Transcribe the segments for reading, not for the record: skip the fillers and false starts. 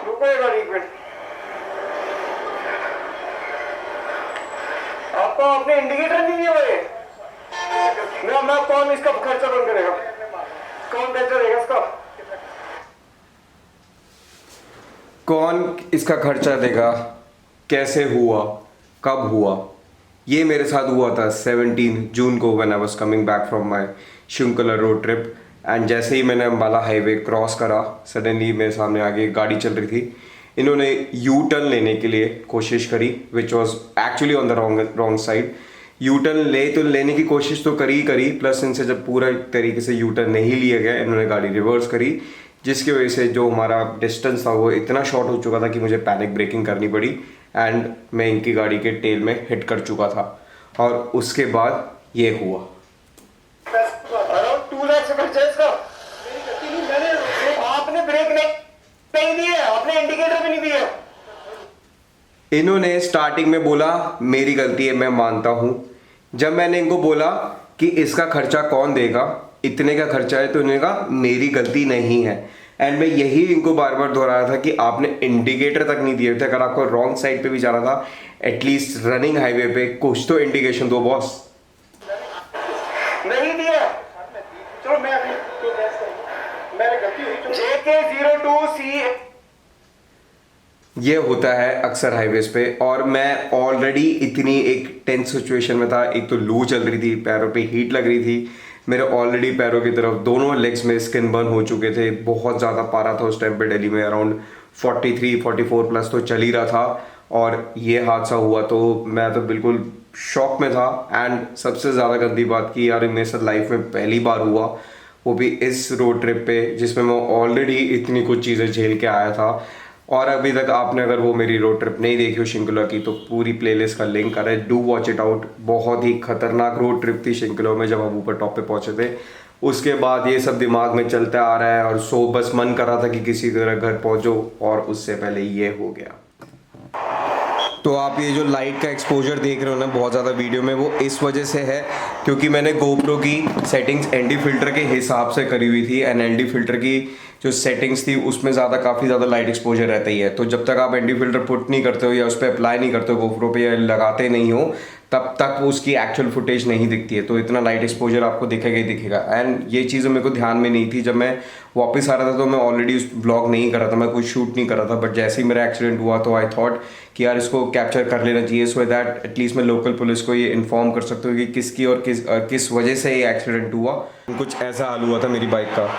रुको एक बार, एक मिनट। आपको आपने इंडिकेटर नहीं दिया हुआ है। मैं कौन इसका खर्चा बंद करेगा? कौन खर्चा देगा इसका? कौन इसका खर्चा देगा? कैसे हुआ? कब हुआ? ये मेरे साथ हुआ था 17 जून को when I was coming back from my Shinkula road trip. And जैसे ही मैंने अम्बाला हाईवे क्रॉस करा, सडनली मेरे सामने आगे एक गाड़ी चल रही थी। इन्होंने यू टर्न लेने के लिए कोशिश करी, which was actually on the wrong side. U turn लेने की कोशिश तो करी, प्लस इनसे जब पूरा तरीके से यू टर्न नहीं लिया गया, इन्होंने गाड़ी रिवर्स करी, जिसकी वजह से जो हमारा डिस्टेंस था वो इतना शॉर्ट हो चुका था कि मुझे पैनिक ब्रेकिंग करनी पड़ी एंड मैं इनकी गाड़ी के टेल में हिट कर चुका था। और उसके बाद ये हुआ। अराउंड 2 लाख से खर्चा है इसका। आपने ब्रेक नहीं दिया, आपने इंडिकेटर भी नहीं दिया। इन्होंने स्टार्टिंग में बोला मेरी गलती है, मैं मानता हूं। जब मैंने इनको बोला कि इसका खर्चा कौन देगा, इतने का खर्चा है, तो इन्होंने कहा मेरी गलती नहीं है। एंड मैं यही इनको बार बार दोहरा रहा था कि आपने इंडिकेटर तक नहीं दिए थे। अगर आपको रॉन्ग साइड पे भी जाना था, एटलीस्ट रनिंग हाईवे पे कुछ तो इंडिकेशन दो बॉस। नहीं दिया। चलो मैं अभी मेरी गलती हुई। JK02C। ये होता है अक्सर हाईवेज पे, और मैं ऑलरेडी इतनी एक टेंस सिचुएशन में था। एक तो लू चल रही थी, पैरों पे हीट लग रही थी, मेरे ऑलरेडी पैरों की तरफ दोनों लेग्स में स्किन बर्न हो चुके थे। बहुत ज़्यादा पारा था उस टाइम पे दिल्ली में, अराउंड 43-44 प्लस तो चल ही रहा था। और ये हादसा हुआ तो मैं तो बिल्कुल शॉक में था। एंड सबसे ज़्यादा गंदी बात की यार, मेरे साथ लाइफ में पहली बार हुआ, वो भी इस रोड ट्रिप पे जिसमें मैं ऑलरेडी इतनी कुछ चीज़ें झेल के आया था। और अभी तक आपने अगर वो मेरी रोड ट्रिप नहीं देखी हो शिंकुला की, तो पूरी प्लेलिस्ट का लिंक आ रहा है, डू वॉच इट आउट। बहुत ही खतरनाक रोड ट्रिप थी शिंकुला में जब हम ऊपर टॉप पे पहुंचे थे। उसके बाद ये सब दिमाग में चलता आ रहा है, और सो बस मन कर रहा था कि किसी तरह घर पहुंचो, और उससे पहले ये हो गया। तो आप ये जो लाइट का एक्सपोजर देख रहे हो ना बहुत ज़्यादा वीडियो में, वो इस वजह से है क्योंकि मैंने गोप्रो की सेटिंग्स एनडी फिल्टर के हिसाब से करी हुई थी। एंड एनडी फिल्टर की जो सेटिंग्स थी उसमें काफ़ी ज़्यादा लाइट एक्सपोजर रहता ही है। तो जब तक आप एनडी फिल्टर पुट नहीं करते हो या उस पर अप्लाई नहीं करते हो गोप्रो पे, या लगाते नहीं हो, तब तक उसकी एक्चुअल फुटेज नहीं दिखती है। तो इतना लाइट एक्सपोजर आपको दिखेगा ही दिखेगा। एंड ये चीज़ें मेरे को ध्यान में नहीं थी। जब मैं वापस आ रहा था तो मैं ऑलरेडी उस ब्लॉग नहीं कर रहा था, मैं कुछ शूट नहीं कर रहा था। बट जैसे ही मेरा एक्सीडेंट हुआ तो आई थॉट कि यार इसको कैप्चर कर लेना चाहिए, सो दैट एटलीस्ट मैं लोकल पुलिस को ये इन्फॉर्म कर सकता हूँ कि किसकी और किस वजह से ये एक्सीडेंट हुआ। कुछ ऐसा हाल हुआ था मेरी बाइक का।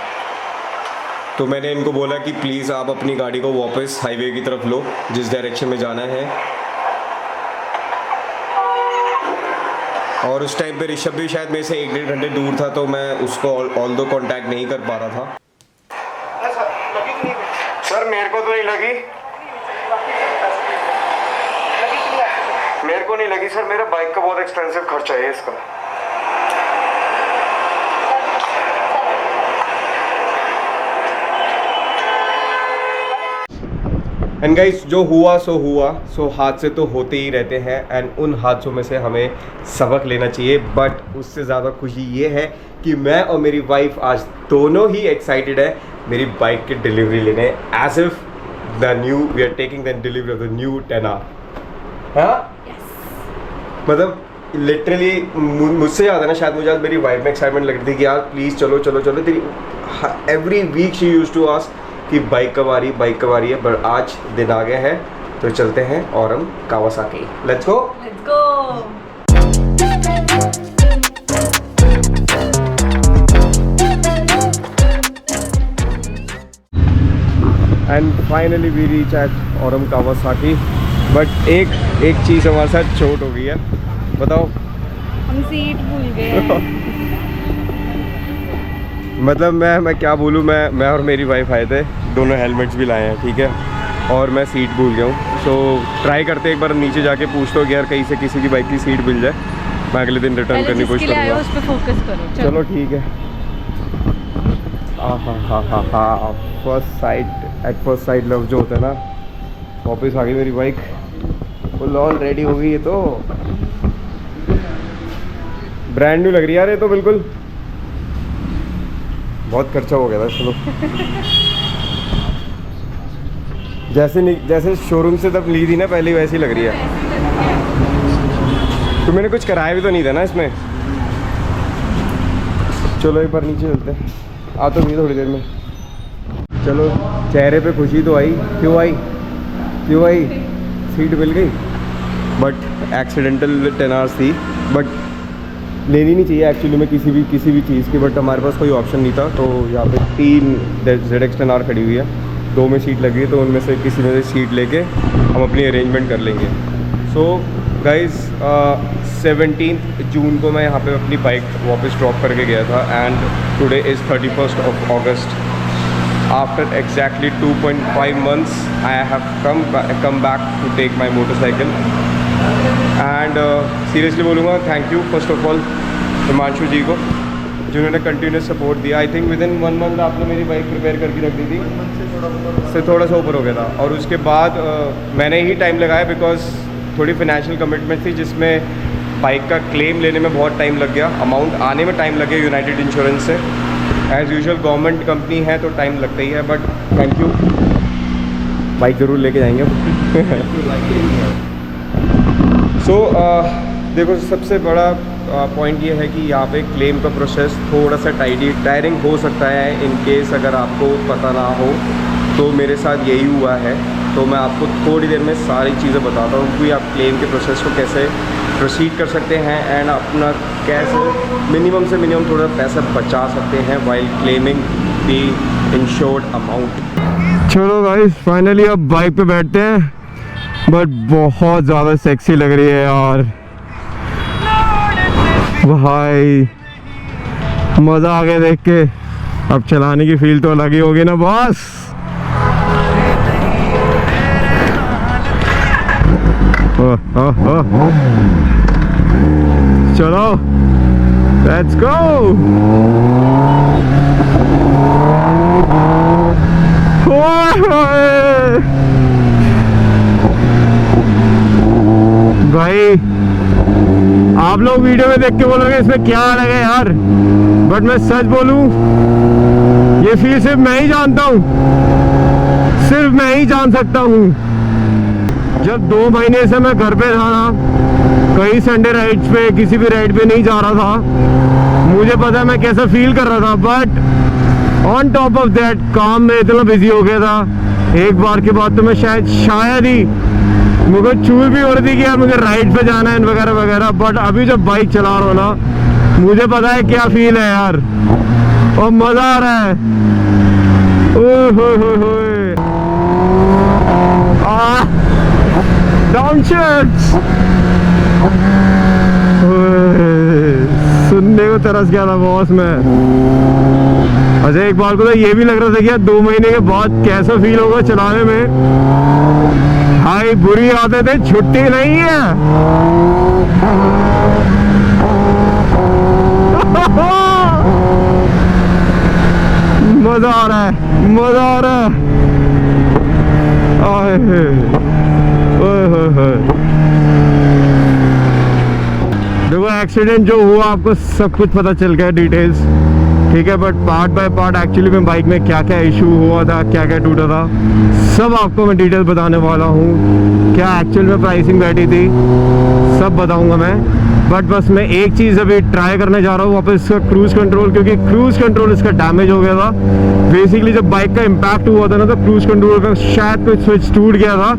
तो मैंने इनको बोला कि प्लीज़ आप अपनी गाड़ी को वापस हाईवे की तरफ लो, जिस डायरेक्शन में जाना है। और उस टाइम पे ऋषभ भी शायद मेरे से 1-1.5 घंटे दूर था, तो मैं उसको ऑल दो कॉन्टैक्ट नहीं कर पा रहा था। सर मेरे को तो नहीं लगी, मेरे को नहीं लगी सर। मेरा बाइक का बहुत एक्सपेंसिव खर्चा है इसका। एंड गाइस, जो हुआ सो हादसे तो होते ही रहते हैं, एंड उन हादसों में से हमें सबक लेना चाहिए। बट उससे ज़्यादा खुशी ये है कि मैं और मेरी वाइफ आज दोनों ही एक्साइटेड है मेरी बाइक की डिलीवरी लेने। As if we are taking the delivery of the new 10R। हाँ, मतलब लिटरली मुझसे ज़्यादा ना शायद मुझे आज मेरी वाइफ में एक्साइटमेंट लग रही थी कि यार प्लीज़ चलो चलो चलो। तेरी every week she used to ask कि बाइक कब आ रही है, बट आज दिन आ गए हैं, तो चलते हैं और हम Kawasaki. Let's go. And finally we reach at Aurum Kawasaki. But एक चीज़ हमारे साथ चोट हो गई है। बताओ। हम सीट भूल गए। मतलब मैं क्या बोलूँ, मैं और मेरी वाइफ आए थे, दोनों हेलमेट्स भी लाए हैं, ठीक है, और मैं सीट भूल गया हूँ। सो ट्राई करते एक बार नीचे जाके पूछते हो कि यार कहीं से किसी की बाइक की सीट मिल जाए, मैं अगले दिन रिटर्न करने की कोशिश करूँगा। उस पे फोकस करो। चलो ठीक है। हाँ, फर्स्ट साइड लव जो होता है ना, वापस आ गई मेरी बाइक, फुल ऑन रेडी हो गई। ये तो ब्रांड न्यू लग रही है यार, ये तो बिल्कुल। बहुत खर्चा हो गया था, चलो। जैसे शोरूम से तब ली थी ना पहले, वैसी लग रही है। तो मैंने कुछ कराया भी तो नहीं था ना इसमें। चलो एक बार नीचे चलते हैं, आ तो गई थोड़ी देर में। चलो चेहरे पे खुशी तो आई। क्यों आई? सीट मिल गई, बट एक्सीडेंटल 10 आवर्स थी, बट लेनी नहीं चाहिए एक्चुअली में किसी भी चीज़ की, बट हमारे पास कोई ऑप्शन नहीं था। तो यहाँ पे 3 ZX 10R खड़ी हुई है, 2 में सीट लगी है, तो उनमें से किसी में से सीट लेके हम अपनी अरेंजमेंट कर लेंगे। सो गाइज़ 17 जून को मैं यहाँ पे अपनी बाइक वापस ड्रॉप करके गया था, and today is 31st of August. After exactly 2.5 months, I have come back to take my motorcycle. And seriously बोलूँगा thank you first of all Himanshu ji को, जिन्होंने कंटिन्यूस सपोर्ट दिया। I think within 1 month आपने मेरी bike prepare करके रख दी थी, से थोड़ा सा ऊपर हो गया था। और उसके बाद मैंने ही टाइम लगाया, बिकॉज थोड़ी फाइनेंशियल कमिटमेंट थी, जिसमें बाइक का क्लेम लेने में बहुत टाइम लग गया, अमाउंट आने में टाइम लग गया यूनाइटेड इंश्योरेंस से। एज़ यूजुअल गवर्नमेंट कंपनी है तो टाइम लगता ही है, बट थैंक यू, बाइक ज़रूर लेके जाएंगे। सो देखो सबसे बड़ा पॉइंट ये है कि यहाँ पे क्लेम का प्रोसेस थोड़ा सा टायरिंग हो सकता है। इन केस अगर आपको पता ना हो तो मेरे साथ यही हुआ है, तो मैं आपको थोड़ी देर में सारी चीज़ें बताता हूँ कि आप क्लेम के प्रोसेस को कैसे प्रोसीड कर सकते हैं, एंड अपना कैसे मिनिमम से मिनिमम थोड़ा पैसा बचा सकते हैं वाइल क्लेमिंग दी इंश्योर्ड अमाउंट। चलो गाइस फाइनली अब बाइक पे बैठते हैं, बट बहुत ज़्यादा सेक्सी लग रही है यार भाई, मज़ा आ गया देख के। अब चलाने की फील तो अलग ही होगी ना बॉस। चलो लेट्स गो। भाई आप लोग वीडियो में देख के बोलोगे इसमें क्या अलग है यार, बट मैं सच बोलूं ये फील सिर्फ मैं ही जानता हूँ, सिर्फ मैं ही जान सकता हूँ। जब 2 महीने से मैं घर पे था ना, कहीं संडे राइड्स पे किसी भी राइड पे नहीं जा रहा था, मुझे पता है मैं कैसा फील कर रहा था। But on top of that काम में इतना बिजी हो गया था, एक बार के बाद तो मैं शायद ही मुझे चूल भी हो रही थी कि यार मुझे राइड पे जाना है वगैरह वगैरह। बट अभी जब बाइक चला रहा हूँ ना, मुझे पता है क्या फील है यार, और मज़ा आ रहा है। सुनने को तरस गया था बॉस मैं। अच्छा एक बार को तो ये भी लग रहा था कि यार 2 महीने के बाद कैसा फील होगा चलाने में। भाई बुरी आदतें छुट्टी नहीं है। मजा आ रहा है, मजा आ रहा है। देखो एक्सीडेंट जो हुआ आपको सब कुछ पता चल गया डिटेल्स, ठीक है, but part by part actually में बाइक में क्या क्या इशू हुआ था, क्या क्या टूटा था, सब आपको मैं डिटेल बताने वाला हूँ। क्या एक्चुअल में प्राइसिंग बैठी थी सब बताऊंगा मैं। बट बस मैं एक चीज़ अभी ट्राई करने जा रहा हूँ वापस, इसका क्रूज़ कंट्रोल, क्योंकि क्रूज़ कंट्रोल इसका डैमेज हो गया था। बेसिकली जब बाइक का इम्पैक्ट हुआ था ना, तो क्रूज़ कंट्रोल का शायद कोई स्विच टूट गया था,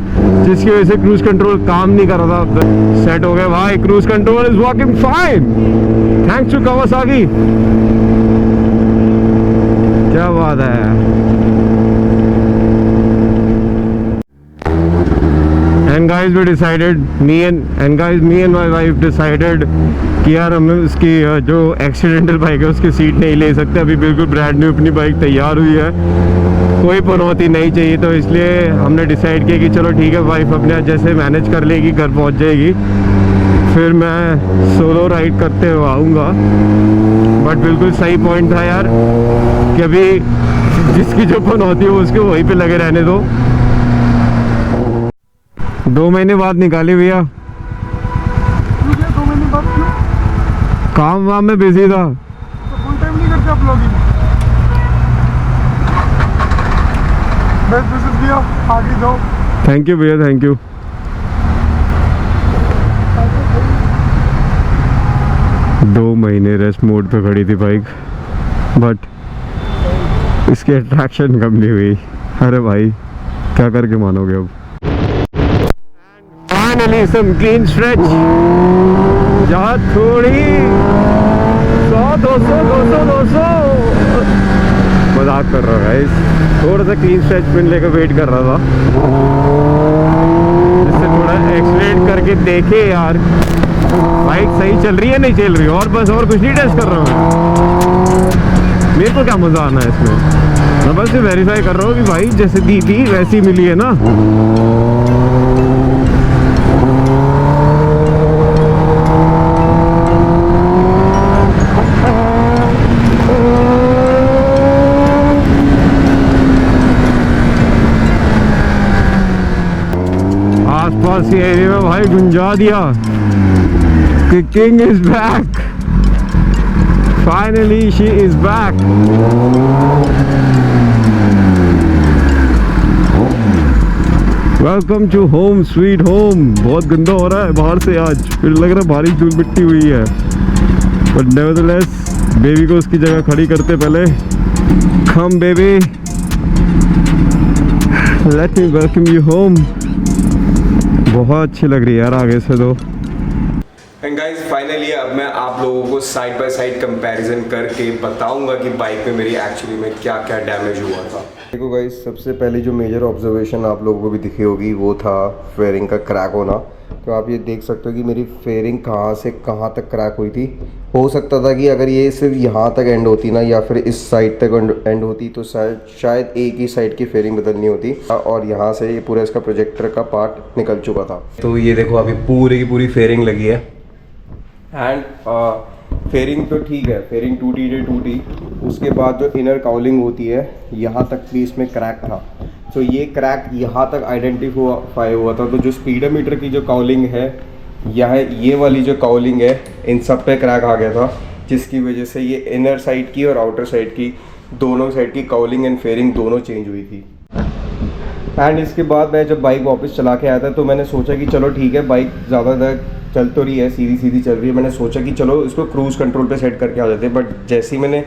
जिसकी वजह से क्रूज़ कंट्रोल काम नहीं कर रहा था। सेट हो गया भाई, cruise control is working fine thanks to Kawasaki. क्या बात है। And guys we decided, me and my wife decided कि यार हम इसकी जो एक्सीडेंटल बाइक है उसकी सीट नहीं ले सकते। अभी बिल्कुल ब्रांड न्यू अपनी बाइक तैयार हुई है, कोई पनौती नहीं चाहिए, तो इसलिए हमने डिसाइड किया कि चलो ठीक है, वाइफ अपने जैसे मैनेज कर लेगी, घर पहुंच जाएगी, फिर मैं सोलो राइड करते हुए आऊँगा। बट बिल्कुल सही पॉइंट था यार कि अभी जिसकी जो पनौती हो उसके वहीं पे लगे रहने दो। 2 महीने बाद निकाली भैया। 2 महीने बाद क्यों? काम वाम में बिजी था। तो फुल टाइम नहीं करते आप लोग? बेस्ट विशेस भैया, आगे जाओ। थैंक यू भैया, थैंक यू। दो महीने रेस्ट मोड पे खड़ी थी बाइक, बट इसकी अट्रैक्शन कम नहीं हुई। अरे भाई क्या करके मानोगे अब। फाइनली सम क्लीन स्ट्रेच, जहाँ थोड़ी 100 200 मजाक कर रहा हूँ गाइस, थोड़ा सा क्लीन स्ट्रेच मिलने का वेट कर रहा था, जिससे थोड़ा एक्सलेट करके देखे यार बाइक सही चल रही है नहीं चल रही, और बस और कुछ नहीं टेस्ट कर रहा हूँ। मेरे को क्या मज़ा आना है इसमें, मैं बस ये वेरीफाई कर रहा हूँ कि भाई जैसे दी थी वैसी मिली है ना। आसपास के एरिया में भाई गुंजा दिया कि king is back, finally she is back. Welcome to home sweet home. बहुत गंदा हो रहा है बाहर से आज, फिर लग रहा है बारिश धूल मिट्टी हुई है, बट नेवरदलेस बेबी को उसकी जगह खड़ी करते पहले। Come baby, let me welcome you home. बहुत अच्छी लग रही है यार आगे से तो। एंड गाइस फाइनली अब मैं आप लोगों को साइड बाय साइड कंपैरिजन करके बताऊंगा कि बाइक में मेरी एक्चुअली में क्या क्या डैमेज हुआ था। देखो गाइस, सबसे पहले जो मेजर ऑब्जर्वेशन आप लोगों को भी दिखी होगी वो था फेयरिंग का क्रैक होना। तो आप ये देख सकते हो कि मेरी फेयरिंग कहाँ से कहाँ तक क्रैक हुई थी। हो सकता था कि अगर ये सिर्फ यहाँ तक एंड होती ना, या फिर इस साइड तक एंड होती, तो शायद एक ही साइड की फेयरिंग बदलनी होती, और यहाँ से ये पूरा इसका प्रोजेक्टर का पार्ट निकल चुका था। तो ये देखो अभी पूरी की पूरी फेयरिंग लगी है, एंड फेयरिंग तो ठीक है, फेयरिंग टूटी। उसके बाद जो इनर काउलिंग होती है यहाँ तक भी इसमें क्रैक था। तो ये क्रैक यहाँ तक आइडेंटिफाई हुआ था। तो जो स्पीडोमीटर की जो काउलिंग है, यह ये वाली जो काउलिंग है, इन सब पे क्रैक आ गया था, जिसकी वजह से ये इनर साइड की और आउटर साइड की दोनों साइड की काउलिंग एंड फेयरिंग दोनों चेंज हुई थी। एंड इसके बाद मैं जब बाइक वापस चला के आया था तो मैंने सोचा कि चलो ठीक है, बाइक ज़्यादा देर चल तो रही है, सीधी चल रही है। मैंने सोचा कि चलो इसको क्रूज़ कंट्रोल पे सेट करके आ जाते हैं, बट जैसे ही मैंने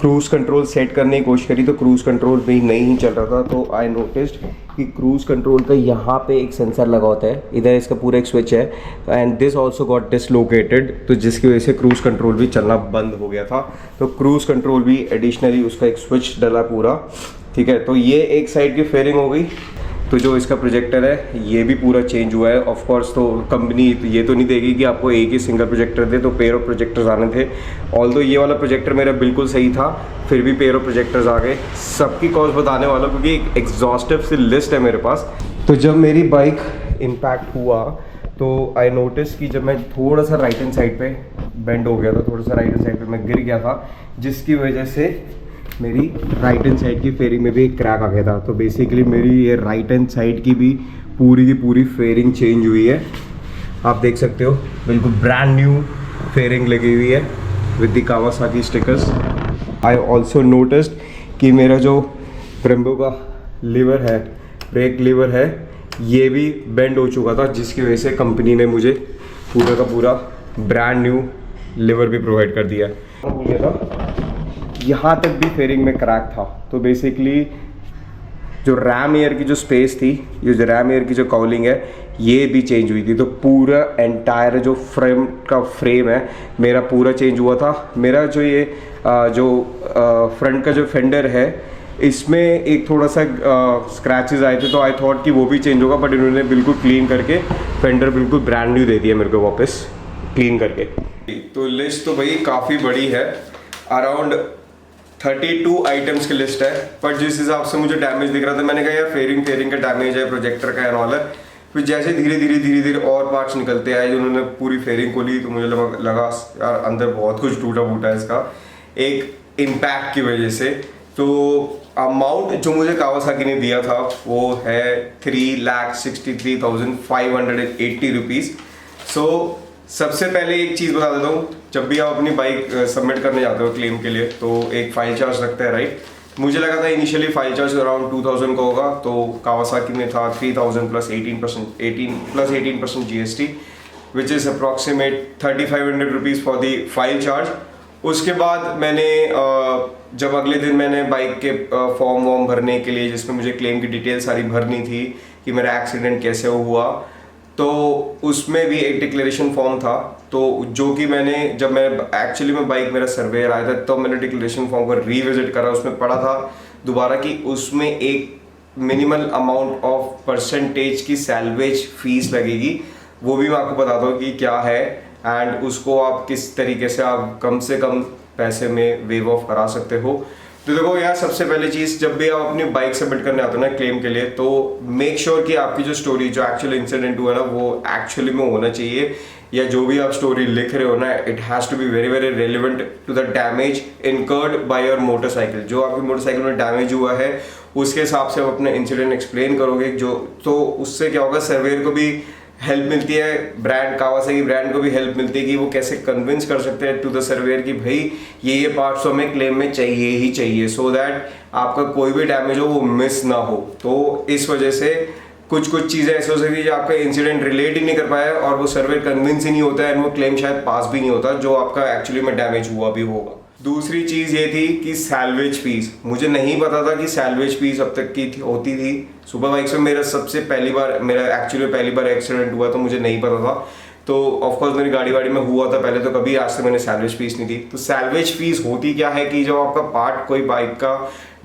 क्रूज़ कंट्रोल सेट करने की कोशिश करी तो क्रूज़ कंट्रोल भी नहीं चल रहा था। तो आई नोटिस्ड कि क्रूज़ कंट्रोल का यहाँ पे एक सेंसर लगा होता है, इधर इसका पूरा एक स्विच है, and this also got dislocated, तो जिसकी वजह से क्रूज़ कंट्रोल भी चलना बंद हो गया था। तो क्रूज़ कंट्रोल भी एडिशनली उसका एक स्विच डला पूरा, ठीक है। तो ये एक साइड की फेयरिंग हो गई। तो जो इसका प्रोजेक्टर है ये भी पूरा चेंज हुआ है। ऑफ कोर्स तो कंपनी ये तो नहीं देगी कि आपको एक ही सिंगल प्रोजेक्टर दे, तो पेयर ऑफ प्रोजेक्टर्स आने थे। ऑल्दो ये वाला प्रोजेक्टर मेरा बिल्कुल सही था, फिर भी पेयर ऑफ प्रोजेक्टर्स आ गए। सबकी कॉस्ट बताने वाला, क्योंकि एक एग्जॉस्टिव सी लिस्ट है मेरे पास। तो जब मेरी बाइक इम्पैक्ट हुआ तो आई नोटिस कि जब मैं थोड़ा सा राइट हैंड साइड पे बेंड हो गया था, थोड़ा सा राइट हैंड साइड पे मैं गिर गया था, जिसकी वजह से मेरी राइट हैंड साइड की फेयरिंग में भी एक क्रैक आ गया था। तो बेसिकली मेरी ये राइट हैंड साइड की भी पूरी फेयरिंग चेंज हुई है। आप देख सकते हो बिल्कुल ब्रांड न्यू फेयरिंग लगी हुई है with the Kawasaki stickers. I also noticed कि मेरा जो ब्रेम्बो का लीवर है, ब्रेक लीवर है, ये भी बेंड हो चुका था, जिसकी वजह से कंपनी ने मुझे पूरा का पूरा ब्रांड न्यू लीवर भी प्रोवाइड कर दिया। हो गया था, यहाँ तक भी फेयरिंग में क्रैक था। तो बेसिकली जो रैम एयर की जो स्पेस थी, ये जो रैम एयर की जो काउलिंग है, ये भी चेंज हुई थी। तो पूरा एंटायर जो फ्रेम है मेरा पूरा चेंज हुआ था। मेरा जो ये फ्रंट का जो फेंडर है, इसमें एक थोड़ा सा स्क्रैचेस आए थे, तो आई थॉट कि वो भी चेंज होगा, बट इन्होंने बिल्कुल क्लीन करके फेंडर बिल्कुल ब्रांड न्यू दे दिया मेरे को वापस क्लीन करके। तो लिस्ट तो भाई काफ़ी बड़ी है, अराउंड 32 आइटम्स की लिस्ट है। पर जिस हिसाब से मुझे डैमेज दिख रहा था, मैंने कहा यार फेयरिंग का डैमेज है, प्रोजेक्टर का एंड ऑल है। फिर जैसे धीरे धीरे और पार्ट्स निकलते आए, जिन्होंने पूरी फेयरिंग खोली, तो मुझे लगा यार अंदर बहुत कुछ टूटा फूटा है इसका, एक इम्पैक्ट की वजह से। तो अमाउंट जो मुझे कावासाकी ने दिया था वो है 3,63,580 रुपीज़। सो सबसे पहले एक चीज़ बता देता हूँ, जब भी आप अपनी बाइक सबमिट करने जाते हो क्लेम के लिए, तो एक फाइल चार्ज लगता है, राइट। मुझे लगा था इनिशियली फाइल चार्ज अराउंड 2000 का होगा, तो कावासाकी में था 3000 plus 18% GST, which is approximate 3500 rupees for the file charge. उसके बाद मैंने जब अगले दिन मैंने बाइक के फॉर्म वॉर्म भरने के लिए, जिसमें मुझे क्लेम की डिटेल सारी भरनी थी कि मेरा एक्सीडेंट कैसे हुआ, तो उसमें भी एक डिक्लेरेशन फॉर्म था। तो जो कि मैंने जब मैं एक्चुअली में बाइक मेरा सर्वेयर आया था तब मैंने डिक्लेरेशन फॉर्म को रिविजिट करा, उसमें पढ़ा था दोबारा कि उसमें एक मिनिमल अमाउंट ऑफ परसेंटेज की सैल्वेज फीस लगेगी। वो भी मैं आपको बताता हूँ कि क्या है एंड उसको आप किस तरीके से आप कम से कम पैसे में वेव ऑफ करा सकते हो। तो देखो यार, सबसे पहले चीज़, जब भी आप अपनी बाइक सबमिट करने आते हो ना क्लेम के लिए, तो मेक श्योर कि आपकी जो स्टोरी, जो एक्चुअल इंसिडेंट हुआ ना, वो एक्चुअली में होना चाहिए, या जो भी आप स्टोरी लिख रहे हो ना, it has to be very very relevant to the damage incurred by your motorcycle. जो आपकी मोटरसाइकिल में डैमेज हुआ है उसके हिसाब से आप अपना इंसिडेंट एक्सप्लेन करोगे, जो तो उससे क्या होगा, सर्वेयर को भी हेल्प मिलती है, ब्रांड कावासाकी ब्रांड को भी हेल्प मिलती है कि वो कैसे कन्विंस कर सकते हैं टू द सर्वेयर कि भाई ये पार्ट्स तो हमें क्लेम में चाहिए ही चाहिए, सो दैट आपका कोई भी डैमेज हो वो मिस ना हो। तो इस वजह से कुछ चीज़ें ऐसे हो सकती है जो आपका इंसिडेंट रिलेट ही नहीं कर पाया और वो सर्वेयर कन्विंस ही नहीं होता है, एंड वो क्लेम शायद पास भी नहीं होता जो आपका एक्चुअली में डैमेज हुआ भी होगा। दूसरी चीज़ ये थी कि सैल्वेज फीस, मुझे नहीं पता था कि सैल्वेज फीस अब तक की होती थी। सुपर बाइक्स में मेरा सबसे पहली बार एक्सीडेंट हुआ, तो मुझे नहीं पता था। तो ऑफकोर्स मेरी गाड़ी में हुआ था पहले, तो कभी आज से मैंने सैल्वेज फीस नहीं दी। तो सैल्वेज फीस होती क्या है कि जब आपका पार्ट कोई बाइक का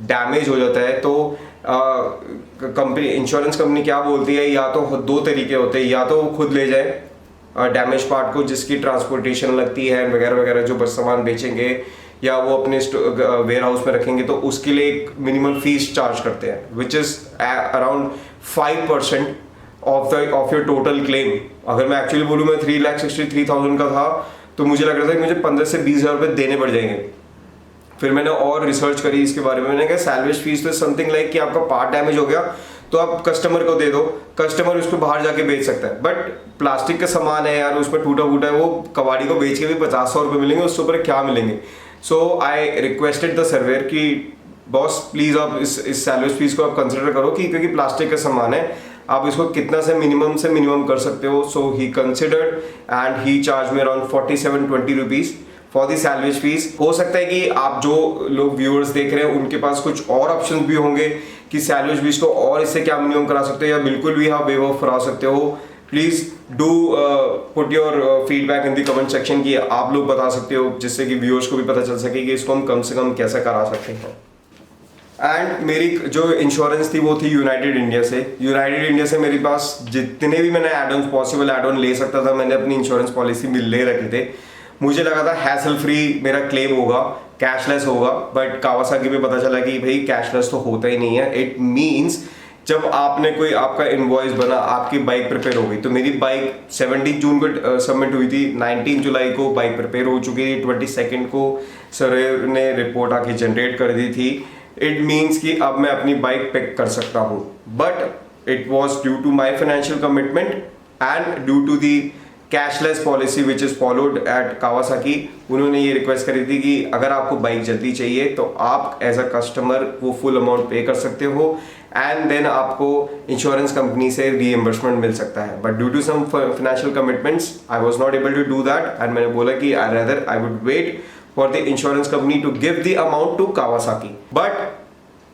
डैमेज हो जाता है, तो कंपनी, इंश्योरेंस कंपनी क्या बोलती है, या तो दो तरीके होते हैं, या तो वो खुद ले जाए डैमेज पार्ट को जिसकी ट्रांसपोर्टेशन लगती है वगैरह वगैरह, जो बस सामान बेचेंगे, या वो अपने वेयर हाउस में रखेंगे, तो उसके लिए एक मिनिमम फीस चार्ज करते हैं, which is around 5% of your total claim. अगर मैं एक्चुअली बोलूँ, मैं 3,63,000 का था, तो मुझे लग रहा था कि मुझे 15 से 20,000 रुपये देने पड़ जाएंगे। फिर मैंने और रिसर्च करी इसके बारे में, मैंने कहा सैल्वेज फीस तो समथिंग लाइक कि आपका पार्ट डैमेज हो गया तो आप कस्टमर को दे दो, कस्टमर उसको बाहर जाके बेच सकता है। बट प्लास्टिक का सामान है यार, उसमें टूटा फूटा है, वो कबाड़ी को बेच के भी 50-100 रुपये मिलेंगे, उसके ऊपर क्या मिलेंगे। सो आई रिक्वेस्टेड द सर्वेयर कि बॉस प्लीज़ आप इस सैल्वेज फीस को आप कंसिडर करो, कि क्योंकि प्लास्टिक का सामान है, आप इसको कितना से मिनिमम कर सकते हो। So he considered and he charge में around 47-20 rupees for the salvage fee. हो सकता है कि आप जो लोग व्यूअर्स देख रहे हैं उनके पास कुछ और ऑप्शन भी होंगे कि सैल्वेज फीस को और इससे क्या मिनिमम करा सकते हो, या बिल्कुल भी आप वेव ऑफ करा सकते हो। Please do put your feedback in the comment section कि आप लोग बता सकते हो, जिससे कि व्यूअर्स को भी पता चल सके कि इसको हम कम से कम कैसे करा सकते हैं। एंड मेरी जो इंश्योरेंस थी वो थी यूनाइटेड इंडिया से। मेरे पास जितने भी मैंने add on possible add on ले सकता था, मैंने अपनी इंश्योरेंस पॉलिसी में ले रखे थे। मुझे लगा था हैसल फ्री मेरा क्लेम होगा, कैशलेस होगा, बट कावासाकी में पता चला कि भाई कैशलेस तो होता ही नहीं है। इट मीन्स जब आपने कोई आपका इनवॉइस बना, आपकी बाइक प्रिपेयर हो गई, तो मेरी बाइक 17 जून को सबमिट हुई थी, 19 जुलाई को बाइक प्रिपेयर हो चुकी थी, 22 को सर्वेयर ने रिपोर्ट आके जनरेट कर दी थी। इट मीन्स कि अब मैं अपनी बाइक पिक कर सकता हूँ, but it was due to my financial commitment and due to the cashless policy which is followed at Kawasaki. उन्होंने ये रिक्वेस्ट करी थी कि अगर आपको बाइक जल्दी चाहिए तो आप एज अ कस्टमर वो फुल अमाउंट पे कर सकते हो, एंड देन आपको इंश्योरेंस कंपनी से रीएम्बर्समेंट मिल सकता है। But due to some financial commitments I was not able to do that, and मैंने बोला कि I would wait for the insurance company to give the amount to Kawasaki. But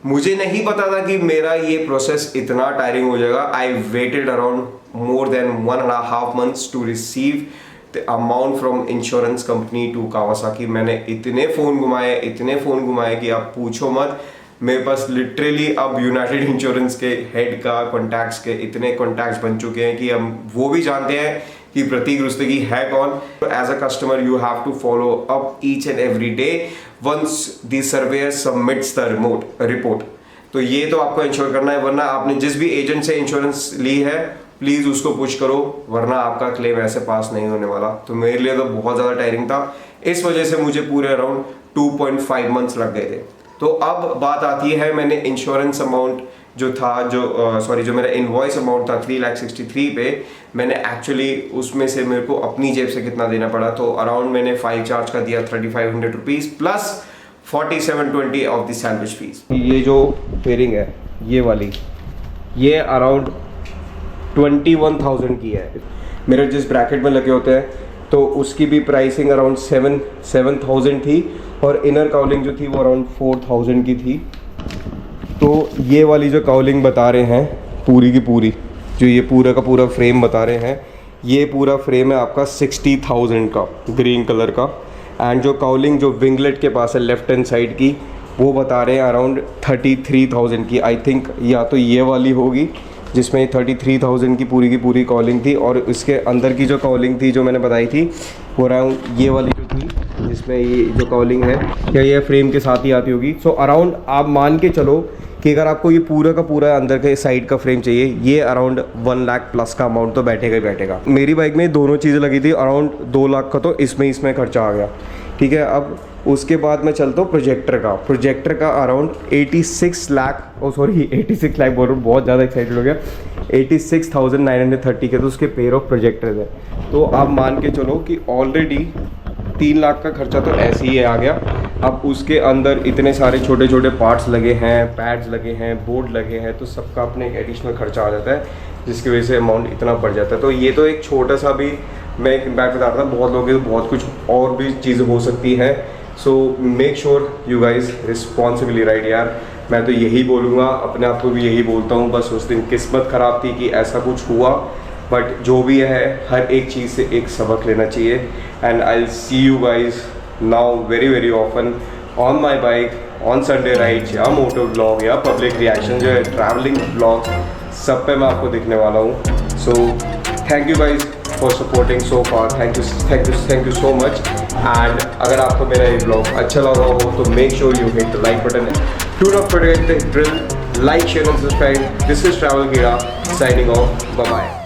मुझे नहीं पता था कि मेरा ये प्रोसेस इतना टायरिंग हो जाएगा। I waited around more than 1.5 months to receive the amount from insurance company to Kawasaki। मैंने इतने फ़ोन घुमाए कि आप पूछो मत। मेरे पास लिटरली अब यूनाइटेड इंश्योरेंस के हेड का कॉन्टैक्ट्स के इतने कॉन्टैक्ट्स बन चुके हैं कि हम वो भी जानते हैं कि प्रतीक रुस्तगी है कौन। As a customer you have to follow up each and every day once the surveyor submits the report. तो ये तो आपको इंश्योर करना है, वरना आपने जिस भी एजेंट से इंश्योरेंस ली है प्लीज़ उसको पुश करो, वरना आपका क्लेम ऐसे पास नहीं होने वाला। तो मेरे लिए तो बहुत ज़्यादा टायरिंग था, इस वजह से मुझे पूरे अराउंड 2.5 मंथ्स लग गए थे। तो अब बात आती है, मैंने इंश्योरेंस अमाउंट जो था, जो मेरा इनवॉइस अमाउंट था 3,63,000 पे, मैंने एक्चुअली उसमें से मेरे को अपनी जेब से कितना देना पड़ा। तो अराउंड मैंने फाइल चार्ज का दिया 3,500 rupees plus 4720 of the sandwich fees. ये जो फेयरिंग है ये वाली, ये अराउंड 21,000 की है। मेरे जिस ब्रैकेट में लगे होते हैं तो उसकी भी प्राइसिंग अराउंड 7,000 थी और इनर काउलिंग जो थी वो अराउंड 4,000 की थी। तो ये वाली जो काउलिंग बता रहे हैं पूरी की पूरी, जो ये पूरा का पूरा फ्रेम बता रहे हैं, ये पूरा फ्रेम है आपका 60,000 का ग्रीन कलर का। एंड जो काउलिंग जो विंगलेट के पास है लेफ्ट हैंड साइड की, वो बता रहे हैं अराउंड 33,000 की। आई थिंक या तो ये वाली होगी जिसमें 33,000 की पूरी कॉलिंग थी, और इसके अंदर की जो कॉलिंग थी जो मैंने बताई थी वो अराउंड ये वाली जो थी जिसमें ये जो कॉलिंग है क्या ये फ्रेम के साथ ही आती होगी। सो अराउंड आप मान के चलो कि अगर आपको ये पूरा का पूरा अंदर के साइड का फ्रेम चाहिए, ये अराउंड 1 लाख प्लस का अमाउंट तो बैठेगा ही बैठेगा। मेरी बाइक में दोनों चीज़ें लगी थी, अराउंड 2 लाख का तो इसमें खर्चा आ गया, ठीक है। अब उसके बाद मैं चलता हूँ प्रोजेक्टर का अराउंड 86 लाख बोल रहा हूँ, बहुत ज़्यादा एक्साइटेड हो गया। 86,930 के तो उसके पेयर ऑफ प्रोजेक्टर है। तो आप मान के चलो कि ऑलरेडी 3 लाख का खर्चा तो ऐसे ही आ गया। अब उसके अंदर इतने सारे छोटे छोटे पार्ट्स लगे हैं, पैड्स लगे हैं, बोर्ड लगे हैं, तो सबका अपने एडिशनल खर्चा आ जाता है, जिसकी वजह से अमाउंट इतना बढ़ जाता है। तो ये तो एक छोटा सा भी मैं एक इम्पैक्ट बता रहा था, बहुत लोगों के तो बहुत कुछ और भी चीज़ें हो सकती हैं। So make sure you guys responsibly ride यार। मैं तो यही बोलूँगा, अपने आप को भी यही बोलता हूँ। बस उस दिन किस्मत ख़राब थी कि ऐसा कुछ हुआ, बट जो भी है हर एक चीज़ से एक सबक लेना चाहिए। And I will see you guys now very often on my bike, on Sunday rides या मोटो ब्लॉग या पब्लिक रिएक्शन जो है ट्रैवलिंग ब्लॉग, सब पे मैं आपको दिखने वाला हूँ। So thank you guys for supporting so far, thank you so much. And अगर आपको मेरा ये ब्लॉग अच्छा लगा हो तो make sure you hit the like button. Do not forget the drill, like share and subscribe. This is travel कीड़ा signing off, bye bye.